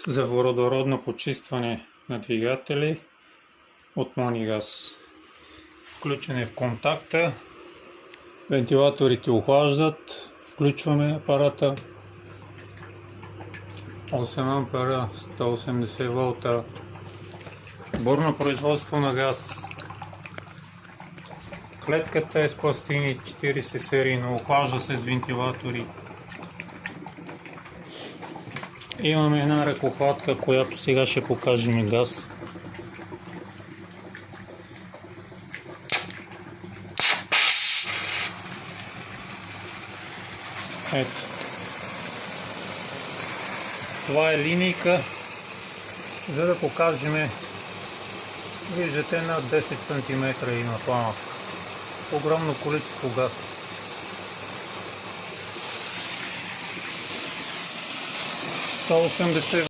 за водородно почистване на двигатели от Монигаз. Включен е в контакта, вентилаторите охлаждат, включваме апарата, 8 ампера, 180 волта, бурно производство на газ. Клетката е с пластини 40 серийно, охлажда се с вентилатори. Имаме една ръкохватка, която сега ще покажем газ. Ето. Това е линейка, за да покажем. Виждате, над 10 см има пламък. Огромно количество газ. 180